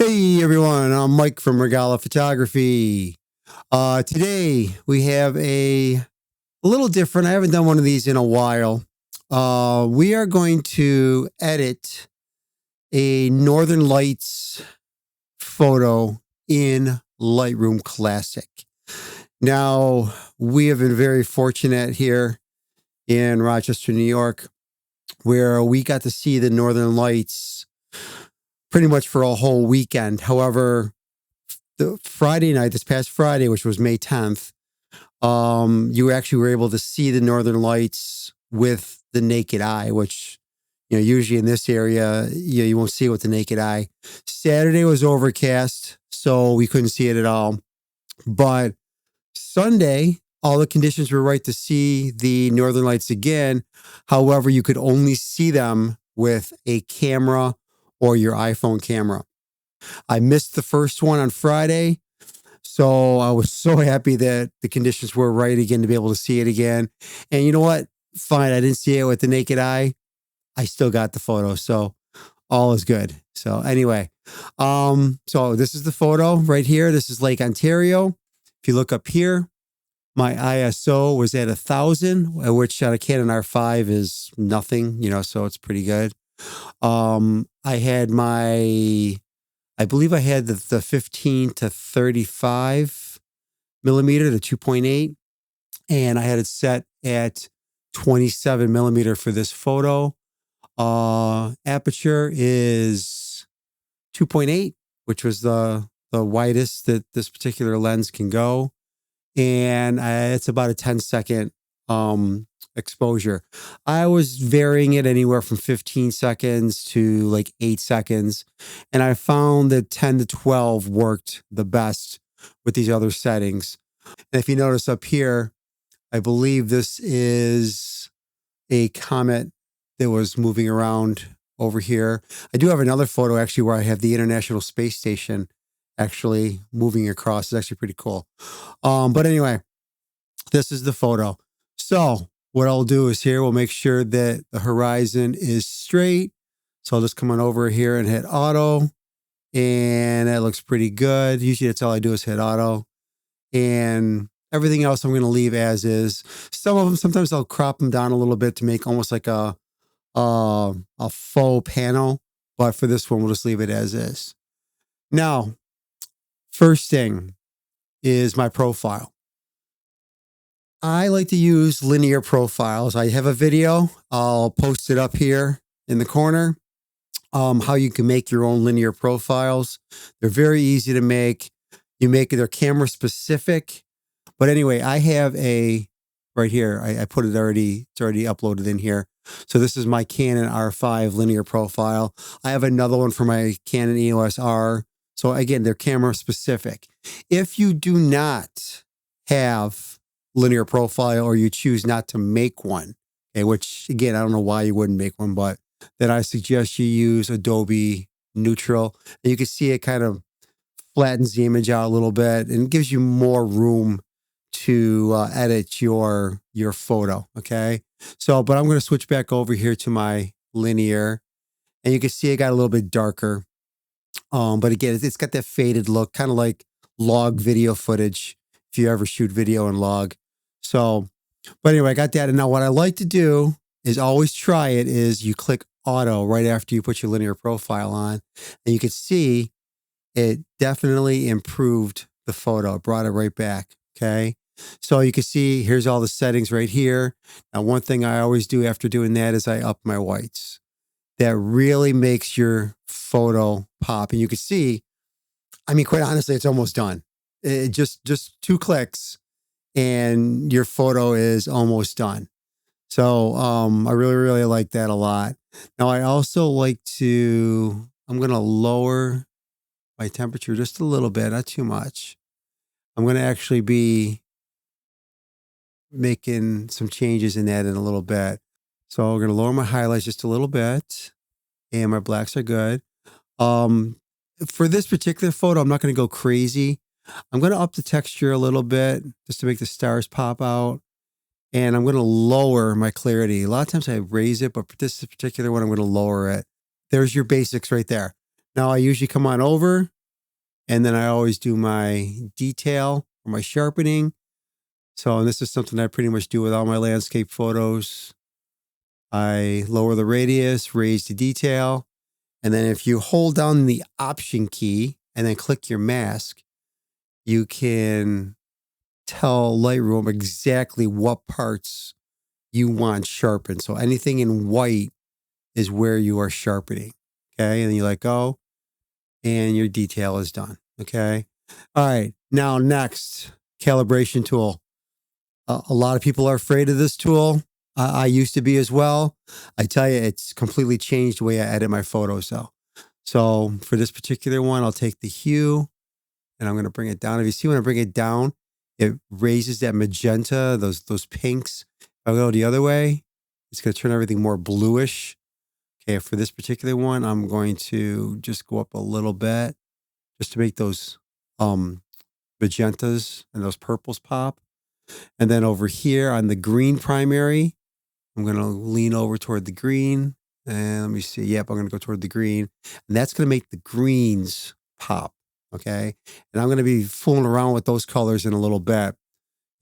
Hey everyone, I'm Mike from Rogala Photography. Today we have a little different. I haven't done one of these in a while. We are going to edit a Northern Lights photo in Lightroom Classic. Now, we have been very fortunate here in Rochester, New York, where we got to see the Northern Lights pretty much for a whole weekend. However, the Friday night, this past Friday, which was May 10th, you actually were able to see the Northern Lights with the naked eye, which, usually in this area, you won't see it with the naked eye. Saturday was overcast, so we couldn't see it at all. But Sunday, all the conditions were right to see the Northern Lights again. However, you could only see them with a camera or your iPhone camera. I missed the first one on Friday, so I was so happy that the conditions were right again to be able to see it again. And you know what? Fine, I didn't see it with the naked eye. I still got the photo, so all is good. So anyway, so this is the photo right here. This is Lake Ontario. If you look up here, my ISO was at 1,000, which on a Canon R5 is nothing, so it's pretty good. I believe I had the 15 to 35 millimeter, the 2.8, and I had it set at 27 millimeter for this photo. Aperture is 2.8, which was the widest that this particular lens can go. And it's about a 10-second exposure. I was varying it anywhere from 15 seconds to like 8 seconds. And I found that 10 to 12 worked the best with these other settings. And if you notice up here, I believe this is a comet that was moving around over here. I do have another photo actually where I have the International Space Station actually moving across. It's actually pretty cool. But anyway, this is the photo. So what I'll do is here, we'll make sure that the horizon is straight. So I'll just come on over here and hit auto. And that looks pretty good. Usually that's all I do is hit auto. And everything else I'm going to leave as is. Some of them, sometimes I'll crop them down a little bit to make almost like a faux panel. But for this one, we'll just leave it as is. Now, first thing is my profile. I like to use linear profiles. I have a video. I'll post it up here in the corner. How you can make your own linear profiles. They're very easy to make. You make it, they're camera specific. But anyway, I have a right here. I put it already. It's already uploaded in here. So this is my Canon R5 linear profile. I have another one for my Canon EOS R. So again, they're camera specific. If you do not have linear profile or you choose not to make one, okay, which again, I don't know why you wouldn't make one, but then I suggest you use Adobe Neutral. And you can see it kind of flattens the image out a little bit and gives you more room to edit your photo. Okay. So, but I'm going to switch back over here to my linear and you can see it got a little bit darker. But again, it's got that faded look, kind of like log video footage. If you ever shoot video in log. So, but anyway, I got that. And now what I like to do is always try it is you click auto right after you put your linear profile on and you can see it definitely improved the photo, brought it right back. Okay. So you can see here's all the settings right here. Now, one thing I always do after doing that is I up my whites. That really makes your photo pop. And you can see, I mean, quite honestly, it's almost done. It just 2 clicks and your photo is almost done. So I really, really like that a lot. Now, I also like to, I'm going to lower my temperature just a little bit, not too much. I'm going to actually be making some changes in that in a little bit. So we're going to lower my highlights just a little bit and my blacks are good. For this particular photo, I'm not going to go crazy. I'm going to up the texture a little bit just to make the stars pop out. And I'm going to lower my clarity. A lot of times I raise it, but for this particular one, I'm going to lower it. There's your basics right there. Now I usually come on over, and then I always do my detail or my sharpening. So, and this is something I pretty much do with all my landscape photos. I lower the radius, raise the detail. And then if you hold down the Option key and then click your mask, you can tell Lightroom exactly what parts you want sharpened. So anything in white is where you are sharpening. Okay. And then you let go and your detail is done. Okay. All right. Now, next, calibration tool. A lot of people are afraid of this tool. I used to be as well. I tell you, it's completely changed the way I edit my photos though. So for this particular one, I'll take the hue and I'm going to bring it down. If you see when I bring it down, it raises that magenta, those pinks. If I go the other way, it's going to turn everything more bluish. Okay, for this particular one, I'm going to just go up a little bit just to make those magentas and those purples pop. And then over here on the green primary, I'm going to lean over toward the green. And let me see. Yep, I'm going to go toward the green. And that's going to make the greens pop. Okay. And I'm going to be fooling around with those colors in a little bit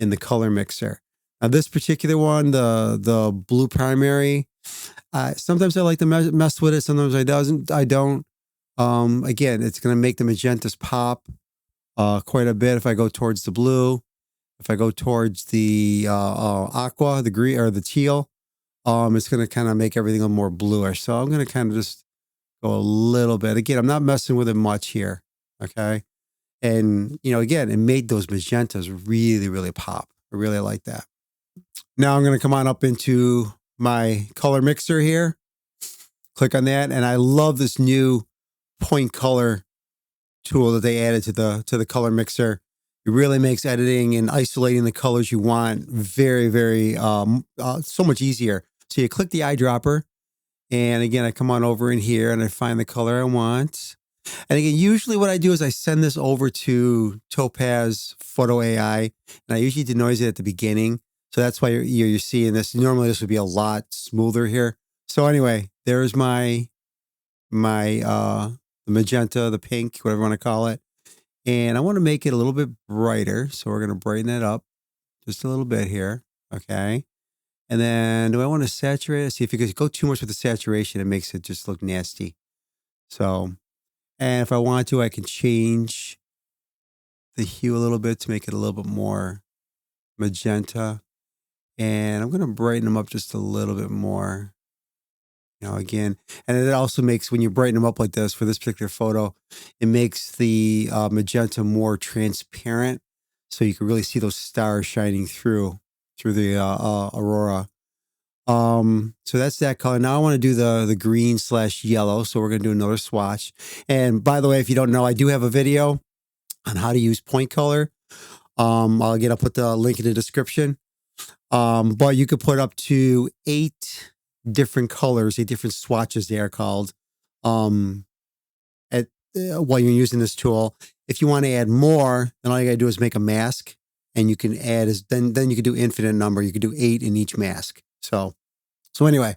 in the color mixer. Now, this particular one, the blue primary, sometimes I like to mess with it. Sometimes I don't. Again, it's going to make the magentas pop quite a bit if I go towards the blue. If I go towards the aqua, the green or the teal, it's going to kind of make everything a little more bluish. So I'm going to kind of just go a little bit. Again, I'm not messing with it much here. Okay. And, again, it made those magentas really, really pop. I really like that. Now I'm going to come on up into my color mixer here. Click on that. And I love this new point color tool that they added to the color mixer. It really makes editing and isolating the colors you want very, very, so much easier. So you click the eyedropper, and again, I come on over in here and I find the color I want. And again, usually what I do is I send this over to Topaz Photo AI, and I usually denoise it at the beginning. So that's why you're seeing this. Normally this would be a lot smoother here. So anyway, there's my the magenta, the pink, whatever you want to call it. And I want to make it a little bit brighter. So we're going to brighten it up just a little bit here. Okay. And then do I want to saturate it? See, if you go too much with the saturation, it makes it just look nasty. So, and if I want to, I can change the hue a little bit to make it a little bit more magenta. And I'm going to brighten them up just a little bit more. Again, and it also makes, when you brighten them up like this for this particular photo, it makes the magenta more transparent. So you can really see those stars shining through the Aurora. So that's that color. Now I want to do the green/yellow. So we're going to do another swatch. And by the way, if you don't know, I do have a video on how to use point color. I'll put the link in the description. But you could put up to 8 different colors, 8 different swatches they are called, while you're using this tool. If you want to add more, then all you gotta do is make a mask, and you can add then you can do infinite number. You could do 8 in each mask. So anyway,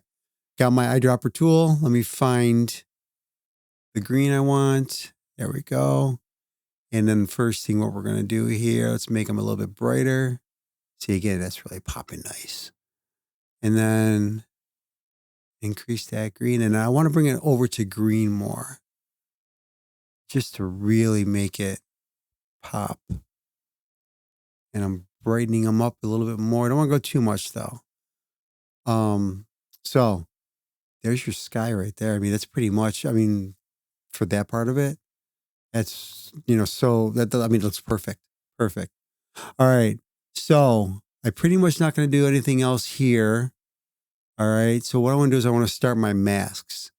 got my eyedropper tool. Let me find the green I want. There we go. And then first thing, what we're gonna do here, let's make them a little bit brighter. See, again, that's really popping nice. And then increase that green. And I want to bring it over to green more, just to really make it pop. And I'm brightening them up a little bit more. I don't want to go too much though. So there's your sky right there. I mean, that's pretty much, for that part of it, that's, so that, it looks perfect. Perfect. All right. So I'm pretty much not going to do anything else here. All right. So what I want to do is I want to start my masks.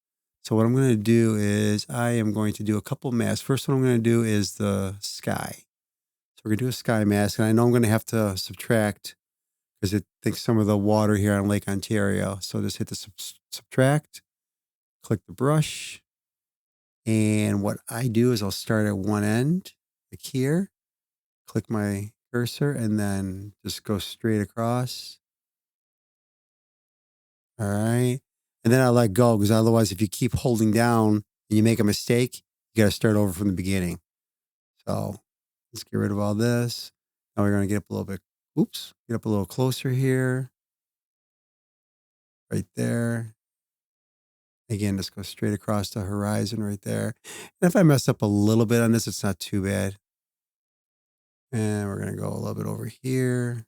So what I'm going to do is I am going to do a couple masks. First one I'm going to do is the sky. So we're going to do a sky mask. And I know I'm going to have to subtract because it thinks some of the water here on Lake Ontario. So just hit the subtract, click the brush. And what I do is I'll start at one end, like here, click my cursor, and then just go straight across. All right. And then I let go, because otherwise, if you keep holding down and you make a mistake, you got to start over from the beginning. So let's get rid of all this. Now we're going to get up a little bit. Oops. Get up a little closer here. Right there. Again, just go straight across the horizon right there. And if I mess up a little bit on this, it's not too bad. And we're going to go a little bit over here.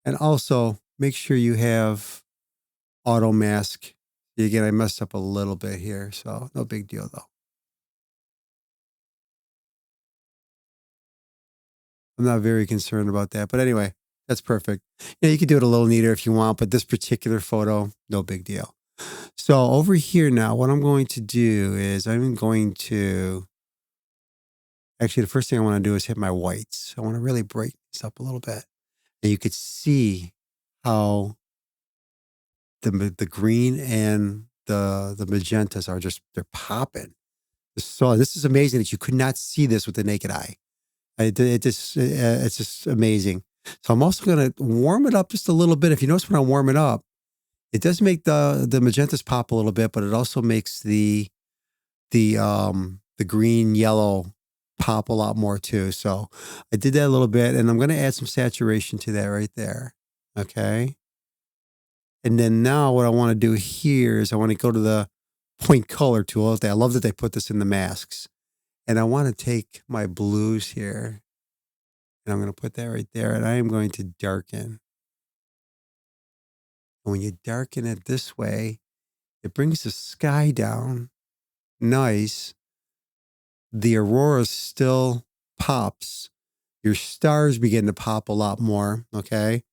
And also make sure you have auto mask. Again, I messed up a little bit here, so no big deal though. I'm not very concerned about that. But anyway, that's perfect. You can do it a little neater if you want, but this particular photo, no big deal. So over here now, what I'm going to do is I'm going to, actually the first thing I want to do is hit my whites. I want to really break this up a little bit. And you could see how the green and the magentas are just, they're popping. So this is amazing that you could not see this with the naked eye. It's just amazing. So I'm also going to warm it up just a little bit. If you notice when I warm it up, it does make the magentas pop a little bit, but it also makes the green yellow pop a lot more too. So I did that a little bit, and I'm going to add some saturation to that right there. Okay. And then now what I want to do here is I want to go to the point color tool. I love that they put this in the masks. And I want to take my blues here, and I'm going to put that right there, and I am going to darken. And when you darken it this way, it brings the sky down nice. The aurora still pops. Your stars begin to pop a lot more, okay?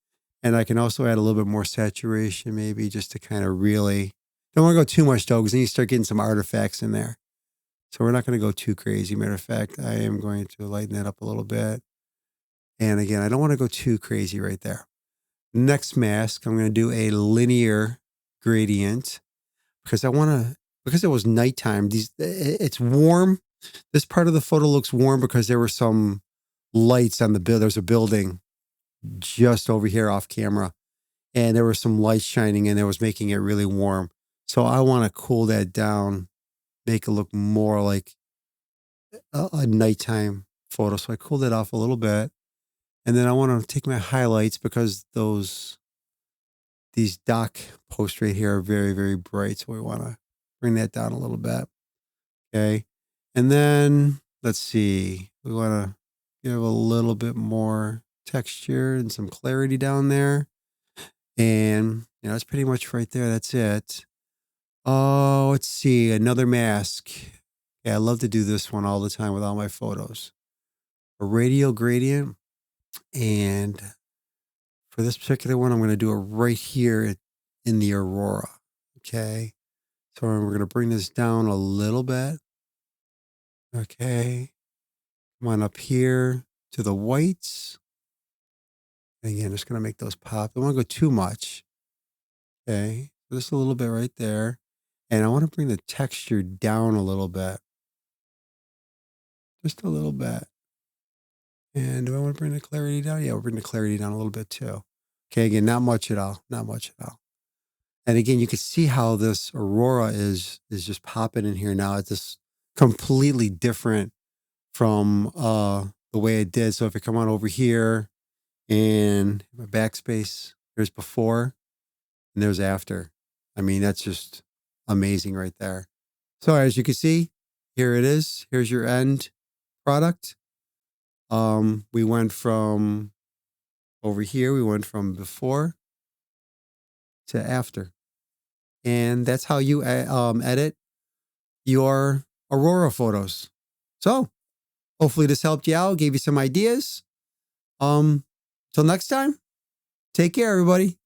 And I can also add a little bit more saturation maybe just to kind of really, don't want to go too much though, because then you start getting some artifacts in there. So we're not going to go too crazy. Matter of fact, I am going to lighten that up a little bit. And again, I don't want to go too crazy right there. Next mask, I'm going to do a linear gradient because because it was nighttime, it's warm. This part of the photo looks warm because there were some lights on the building. There's a building just over here off camera, and there were some lights shining in. It was making it really warm. So I want to cool that down, make it look more like a nighttime photo. So I cooled it off a little bit. And then I want to take my highlights because these dock posts right here are very, very bright. So we want to bring that down a little bit. Okay. And then let's see, we want to give a little bit more texture and some clarity down there. And that's pretty much right there. That's it. Oh, let's see, another mask. Yeah, I love to do this one all the time with all my photos. A radial gradient. And for this particular one, I'm going to do it right here in the Aurora. Okay. So we're going to bring this down a little bit. Okay. Come on up here to the whites. And again, just going to make those pop. I don't want to go too much. Okay. Just a little bit right there. And I want to bring the texture down a little bit. Just a little bit. And do I want to bring the clarity down? Yeah, we'll bring the clarity down a little bit too. Okay, again, not much at all. Not much at all. And again, you can see how this Aurora is just popping in here now. It's just completely different from the way it did. So if I come on over here and my backspace, there's before and there's after. I mean, that's just amazing right there. So as you can see, here it is. Here's your end product. We went from over here, we went from before to after. And that's how you edit your Aurora photos. So hopefully this helped you out, gave you some ideas. Till next time, take care, everybody.